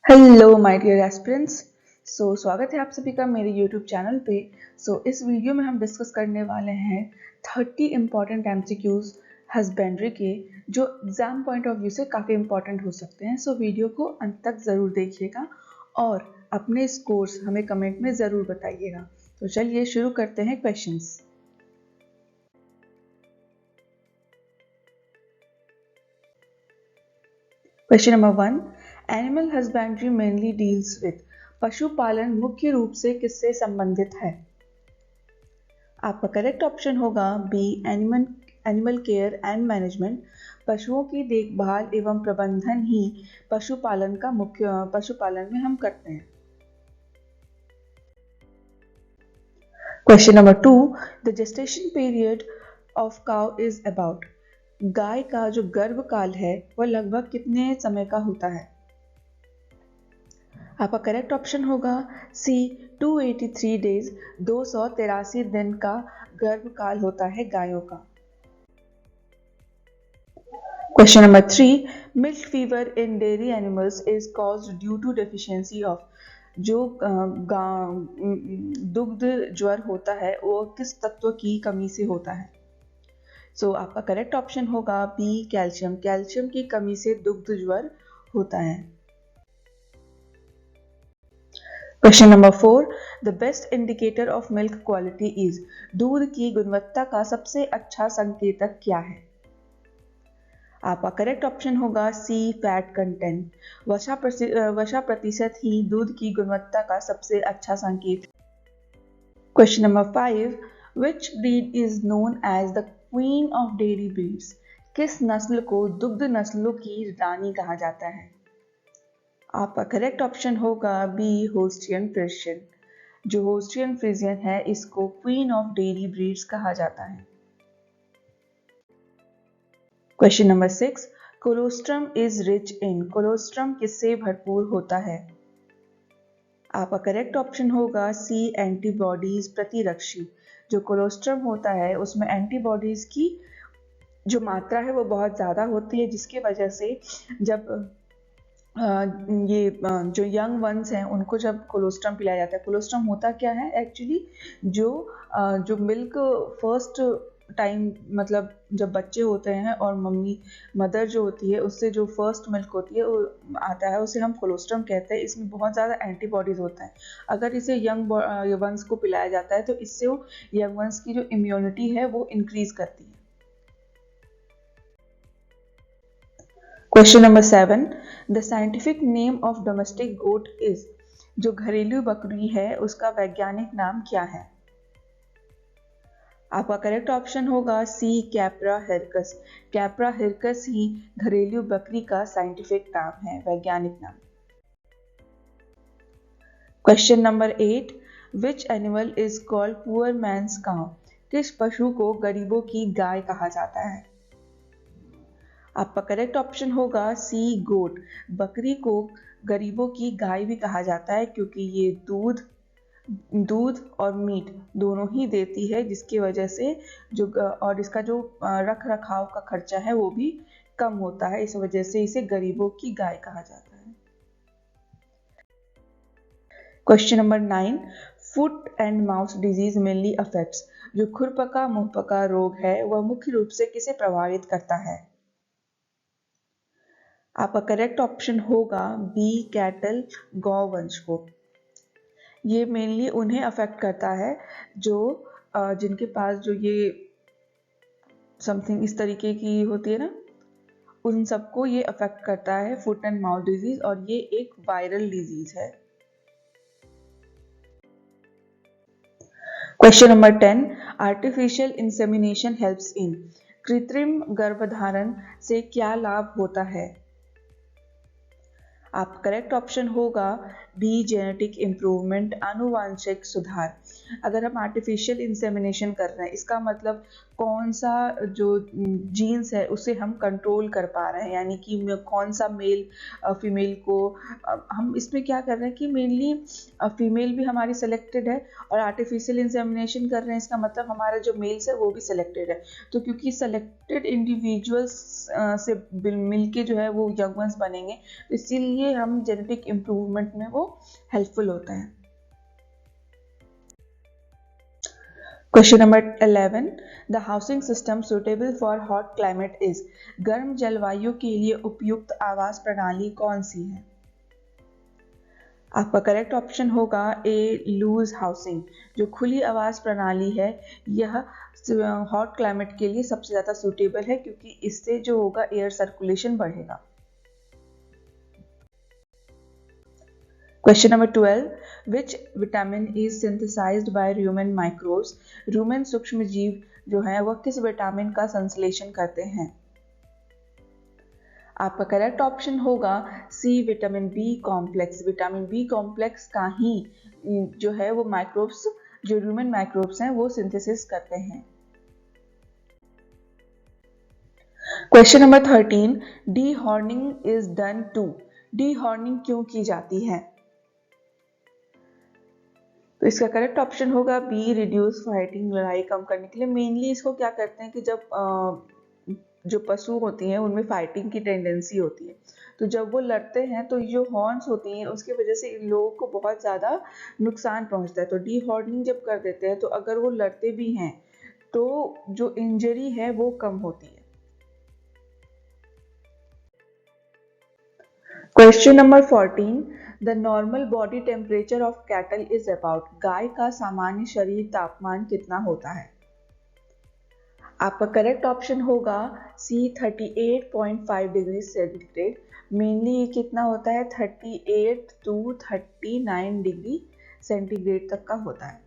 Hello my dear aspirants. स्वागत है आप सभी का मेरे यूट्यूब चैनल पे। इस वीडियो में हम डिस्कस करने वाले हैं 30 इम्पॉर्टेंट एमसीक्यूज हस्बेंड्री के जो एग्जाम पॉइंट ऑफ व्यू से काफ़ी इम्पॉर्टेंट हो सकते हैं। वीडियो को अंत तक ज़रूर देखिएगा और अपने स्कोर्स हमें कमेंट में ज़रूर बताइएगा। तो चलिए शुरू करते हैं questions. Question number 1, animal husbandry mainly deals with. पशुपालन मुख्य रूप से किससे संबंधित है? आपका करेक्ट ऑप्शन होगा B, animal care and management. पशुओं की देखभाल एवं प्रबंधन ही पशुपालन में हम करते हैं। Question number 2, the gestation period of cow is about. गाय का जो गर्भकाल है वह लगभग कितने समय का होता है? आपका करेक्ट ऑप्शन होगा सी, 283 डेज। 283 दिन का गर्भकाल होता है गायों का। Question number 3, milk fever in dairy animals is caused due to deficiency of. जो दुग्ध ज्वर होता है वो किस तत्व की कमी से होता है? आपका करेक्ट ऑप्शन होगा बी, कैल्शियम। कैल्शियम की कमी से दुग्ध ज्वर होता है। Question number 4, the best indicator of milk quality is. दूध की गुणवत्ता का सबसे अच्छा संकेतक क्या है? आपका करेक्ट ऑप्शन होगा सी, फैट कंटेंट। वसा प्रतिशत ही दूध की गुणवत्ता का सबसे अच्छा संकेत। Question number 5, which breed is known as the queen of dairy breeds. किस नस्ल को दुग्ध नस्लों की रानी कहा जाता है? आपका करेक्ट ऑप्शन होगा बी, होस्टियन फ्रिशियन। जो होस्टियन फ्रिजियन है इसको क्वीन ऑफ डेयरी ब्रीड्स कहा जाता है। Question number 6, colostrum is rich in. Colostrum किससे भरपूर होता है? आपका करेक्ट ऑप्शन होगा सी, एंटीबॉडीज प्रतिरक्षी। जो कोलोस्ट्रम होता है उसमें एंटीबॉडीज की जो मात्रा है वो बहुत ज़्यादा होती है, जिसकी वजह से जब जो यंग वंस हैं उनको जब कोलोस्ट्रम पिलाया जाता है। कोलोस्ट्रम होता क्या है एक्चुअली, जो मिल्क फर्स्ट टाइम, मतलब जब बच्चे होते हैं और मदर जो होती है उससे जो फर्स्ट मिल्क होती है वो आता है, उसे हम कोलोस्ट्रम कहते हैं। इसमें बहुत ज़्यादा एंटीबॉडीज होता है। अगर इसे यंग वंस को पिलाया जाता है तो इससे वो यंग वंस की जो इम्यूनिटी है वो इंक्रीज करती है। Question number 7, the scientific name of domestic goat is. जो घरेलू बकरी है उसका वैज्ञानिक नाम क्या है? आपका करेक्ट ऑप्शन होगा C, Capra hircus. Capra hircus ही घरेलू बकरी का साइंटिफिक नाम है, वैज्ञानिक नाम। Question number 8, which animal is called poor man's cow. किस पशु को गरीबों की गाय कहा जाता है? आपका करेक्ट ऑप्शन होगा सी, गोट। बकरी को गरीबों की गाय भी कहा जाता है क्योंकि ये दूध और मीट दोनों ही देती है, जिसकी वजह से और इसका जो रख रखाव का खर्चा है वो भी कम होता है। इस वजह से इसे गरीबों की गाय कहा जाता है। Question number 9, foot and mouth disease mainly affects. जो खुरपका मुंहपका रोग है वह मुख्य रूप से किसे प्रभावित करता है? आपका करेक्ट ऑप्शन होगा बी, कैटल, गौवंश को। ये मेनली उन्हें अफेक्ट करता है जो जिनके पास जो ये समथिंग इस तरीके की होती है ना, उन सबको ये अफेक्ट करता है, फुट एंड माउथ डिजीज, और ये एक वायरल डिजीज है। Question number 10, artificial insemination helps in. कृत्रिम गर्भधारण से क्या लाभ होता है? आप करेक्ट ऑप्शन होगा बी, जेनेटिक इम्प्रूवमेंट, आनुवांशिक सुधार। अगर हम आर्टिफिशियल इंसेमिनेशन कर रहे हैं इसका मतलब कौन सा जो जीन्स है उसे हम कंट्रोल कर पा रहे हैं, यानी कि कौन सा मेल फीमेल को हम इसमें क्या कर रहे हैं कि मेनली फीमेल भी हमारी सेलेक्टेड है और आर्टिफिशियल इंसेमिनेशन कर रहे हैं, इसका मतलब हमारा जो मेल्स है वो भी सेलेक्टेड है। तो क्योंकि सेलेक्टेड इंडिविजुअल्स से मिलके जो है वो यंग वंस बनेंगे, तो इसीलिए इसीलिए हम जेनेटिक इम्प्रूवमेंट में वो हेल्पफुल होता है। Question number 11, the housing system suitable for hot climate is, गर्म जलवायु के लिए उपयुक्त आवास प्रणाली कौन सी है? आपका करेक्ट ऑप्शन होगा ए, लूज हाउसिंग। जो खुली आवास प्रणाली है यह हॉट क्लाइमेट के लिए सबसे ज़्यादा सूटेबल है, क्योंकि इससे जो होगा एयर सर्कुलेशन बढ़ेगा। Question number 12, which vitamin is synthesised by rumen microbes, rumen सूक्ष्म जीव जो है वह किस विटामिन का संश्लेषण करते हैं? आपका करेक्ट ऑप्शन होगा C, vitamin B complex. Vitamin B complex का ही जो है वो माइक्रोब्स, जो ह्यूमन माइक्रोब्स हैं वो सिंथेसिस करते हैं। Question number 13, dehorning is done to, dehorning क्यों की जाती है? तो इसका करेक्ट ऑप्शन होगा बी, रिड्यूस फाइटिंग, लड़ाई कम करने के लिए। मेनली इसको क्या करते हैं कि जब जो पशु होती हैं उनमें फाइटिंग की टेंडेंसी होती है, तो जब वो लड़ते हैं तो जो हॉर्न्स होती हैं उसकी वजह से इन लोगों को बहुत ज़्यादा नुकसान पहुंचता है। तो डी हॉर्निंग जब कर देते हैं तो अगर वो लड़ते भी हैं तो जो इंजरी है वो कम होती है। Question number 14, the normal body temperature of cattle is about, गाय का सामान्य शरीर तापमान कितना होता है? आपका करेक्ट ऑप्शन होगा सी, 38.5 डिग्री सेंटीग्रेड। मेनली ये कितना होता है, 38 to 39 डिग्री सेंटीग्रेड तक का होता है।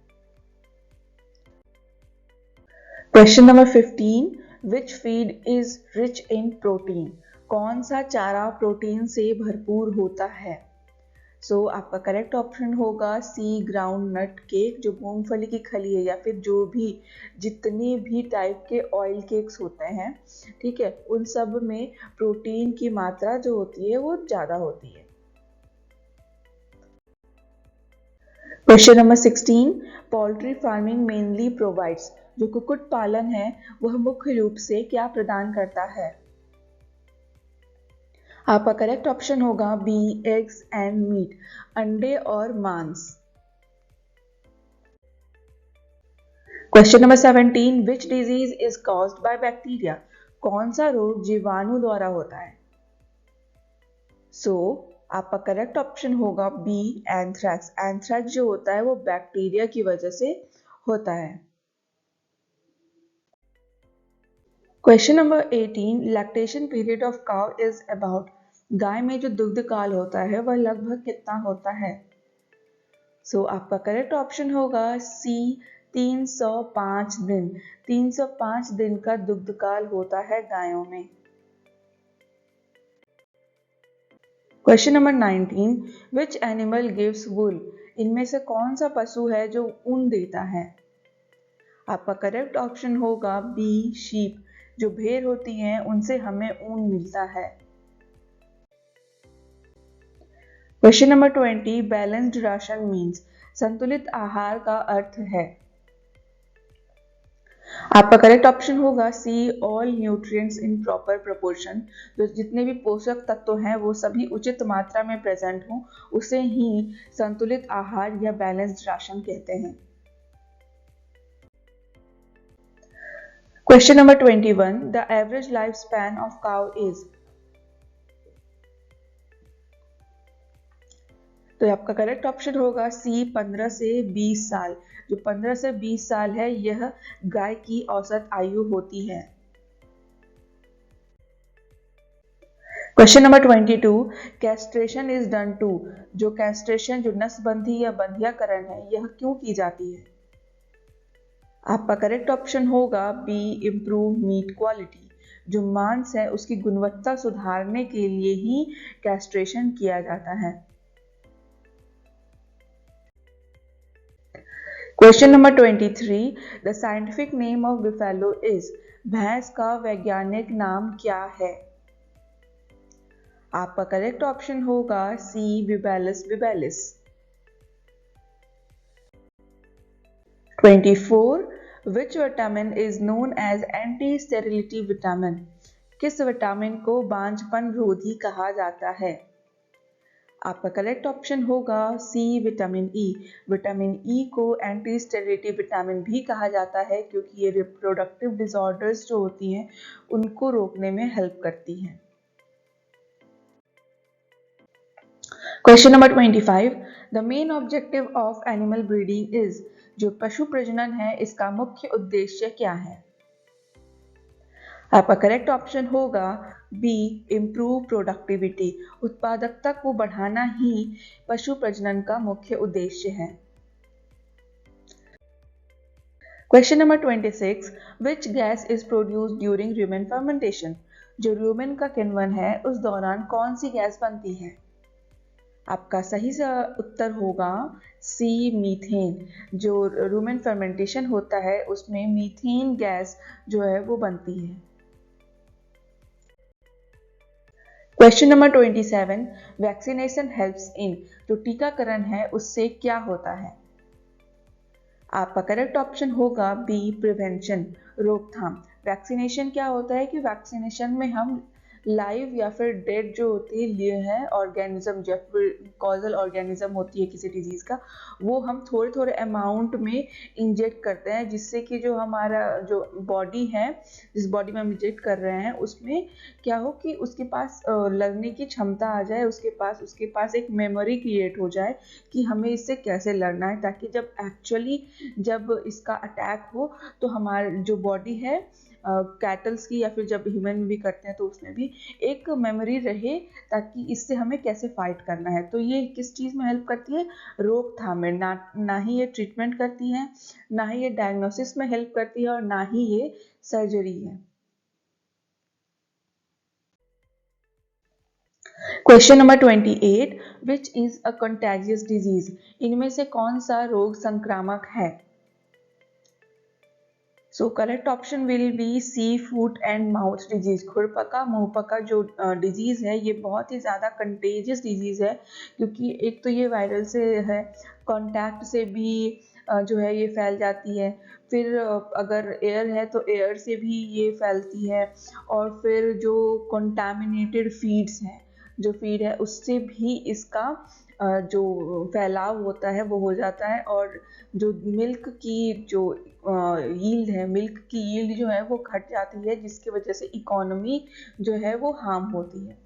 Question number 15, which feed is rich in protein, कौन सा चारा प्रोटीन से भरपूर होता है? आपका करेक्ट ऑप्शन होगा सी, ग्राउंड नट केक। जो मूंगफली की खली है या फिर जो भी जितने भी टाइप के ऑयल केक्स होते हैं, ठीक है, उन सब में प्रोटीन की मात्रा जो होती है वो ज्यादा होती है। Question number 16, poultry farming mainly provides, जो कुक्कुट पालन है वह मुख्य रूप से क्या प्रदान करता है? आपका करेक्ट ऑप्शन होगा बी, एग्स एंड मीट, अंडे और मांस। Question number 17, which disease is caused by bacteria, कौन सा रोग जीवाणु द्वारा होता है? आपका करेक्ट ऑप्शन होगा बी, एंथ्रैक्स। एंथ्रैक्स जो होता है वो बैक्टीरिया की वजह से होता है। Question number 18, lactation period of cow is about, गाय में जो दुग्ध काल होता है वह लगभग कितना होता है? आपका करेक्ट ऑप्शन होगा सी, 305 दिन। 305 दिन का दुग्ध काल होता है गायों में। Question number 19, which animal gives wool, इनमें से कौन सा पशु है जो ऊन देता है? आपका करेक्ट ऑप्शन होगा बी, शीप। जो भेड़ होती हैं उनसे हमें ऊन मिलता है। Question number 20, balanced ration means, संतुलित आहार का अर्थ है? आपका करेक्ट ऑप्शन होगा C, all nutrients in proper proportion. तो जितने भी पोषक तत्व हैं वो सभी उचित मात्रा में प्रेजेंट हों, उसे ही संतुलित आहार या बैलेंस्ड राशन कहते हैं। Question number 21, the average life span of cow is, तो आपका करेक्ट ऑप्शन होगा सी, 15 से 20 साल। जो 15 से 20 साल है यह गाय की औसत आयु होती है। Question number 22, castration is done to, जो कैस्ट्रेशन, जो नसबंदी या बंधियाकरण है यह क्यों की जाती है? आपका करेक्ट ऑप्शन होगा बी, इम्प्रूव मीट क्वालिटी। जो मांस है उसकी गुणवत्ता सुधारने के लिए ही कैस्ट्रेशन किया जाता है। Question number 23, the scientific name of buffalo is, भैंस का वैज्ञानिक नाम क्या है? आपका करेक्ट ऑप्शन होगा सी, बिबेलिस बिबेलिस। 24, which vitamin is known as anti sterility vitamin, किस विटामिन को बांझपन रोधी कहा जाता है? आपका करेक्ट ऑप्शन होगा C vitamin E. Vitamin E को एंटी स्टेरिलिटी विटामिन भी कहा जाता है क्योंकि ये रिप्रोडक्टिव डिसऑर्डर्स जो होती हैं उनको रोकने में हेल्प करती हैं। Question number 25, the main objective of animal breeding is, जो पशु प्रजनन है इसका मुख्य उद्देश्य क्या है? आपका करेक्ट ऑप्शन होगा बी इम्प्रूव प्रोडक्टिविटी। उत्पादकता को बढ़ाना ही पशु प्रजनन का मुख्य उद्देश्य है। Question number 26, which gas is produced during rumen fermentation, जो र्यूमेन का किण्वन है उस दौरान कौन सी गैस बनती है? आपका सही उत्तर होगा सी मीथेन। जो र्यूमेन फर्मेंटेशन होता है उसमें मीथेन गैस जो है वो बनती है। Question number 27, vaccination helps in, जो टीकाकरण है उससे क्या होता है? आपका करेक्ट ऑप्शन होगा बी प्रिवेंशन, रोकथाम। वैक्सीनेशन क्या होता है कि वैक्सीनेशन में हम लाइव या फिर डेड जो होती है ऑर्गेनिज्म, या फिर कॉजल ऑर्गेनिज्म होती है किसी डिजीज का, वो हम थोड़े थोड़े अमाउंट में इंजेक्ट करते हैं, जिससे कि जो हमारा जो बॉडी है, जिस बॉडी में हम इंजेक्ट कर रहे हैं उसमें क्या हो कि उसके पास लड़ने की क्षमता आ जाए, उसके पास एक मेमोरी क्रिएट हो जाए कि हमें इससे कैसे लड़ना है, ताकि जब इसका अटैक हो तो हमारी जो बॉडी है कैटल्स की या फिर जब ह्यूमन में भी करते हैं तो उसमें भी एक मेमोरी रहे, ताकि इससे हमें कैसे फाइट करना है। तो ये किस चीज़ में हेल्प करती है? रोकथाम में। ना ही ये ट्रीटमेंट करती है, ना ही ये डायग्नोसिस में हेल्प करती है, और ना ही ये सर्जरी है। Question number 28, which is a contagious disease, इनमें से कौन सा रोग संक्रामक है? So correct option will be C foot and mouth disease. खुरपका मुंहपका जो डिजीज है ये बहुत ही ज़्यादा कंटेजियस डिजीज है, क्योंकि एक तो ये वायरल से है, कॉन्टैक्ट से भी जो है ये फैल जाती है, फिर अगर एयर है तो एयर से भी ये फैलती है, और फिर जो कंटामिनेटेड फीड्स हैं, जो फीड है उससे भी इसका जो फैलाव होता है वो हो जाता है, और जो मिल्क की जो यील्ड है, मिल्क की यील्ड जो है वो घट जाती है, जिसकी वजह से इकोनॉमी जो है वो हार्म होती है।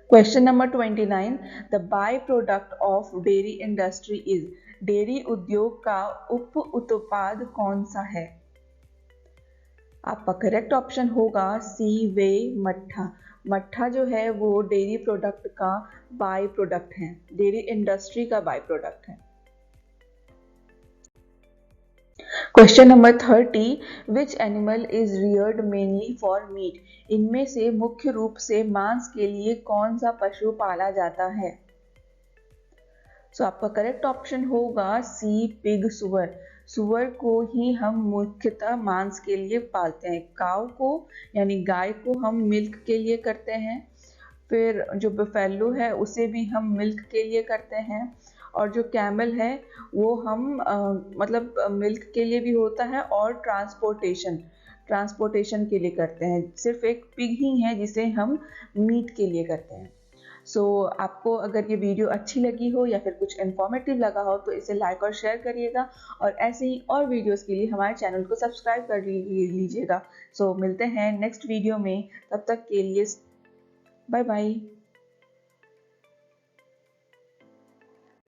Question number 29, the by product of dairy industry is, dairy उद्योग का उप उत्पाद कौन सा है? आपका करेक्ट ऑप्शन होगा सी वे मट्ठा। मट्ठा जो है वो डेयरी प्रोडक्ट का बाय प्रोडक्ट है, डेयरी इंडस्ट्री का बाय प्रोडक्ट है। Question number 30, which animal is Rudyard mainly for meet, इनमें से मुख्य रूप से मांस के लिए कौन सा पशु पाला जाता है? सो आपका करेक्ट ऑप्शन होगा सी पिग, सुअर। सुअर को ही हम मुख्यतः मांस के लिए पालते हैं। काऊ को यानी गाय को हम मिल्क के लिए करते हैं, फिर जो बफेलो है उसे भी हम मिल्क के लिए करते हैं, और जो कैमल है वो हम मतलब मिल्क के लिए भी होता है और ट्रांसपोर्टेशन के लिए करते हैं। सिर्फ एक पिग ही है जिसे हम मीट के लिए करते हैं। सो आपको अगर ये वीडियो अच्छी लगी हो या फिर कुछ इन्फॉर्मेटिव लगा हो तो इसे लाइक और शेयर करिएगा, और ऐसे ही और वीडियोस के लिए हमारे चैनल को सब्सक्राइब कर लीजिएगा। सो मिलते हैं नेक्स्ट वीडियो में, तब तक के लिए बाय बाय।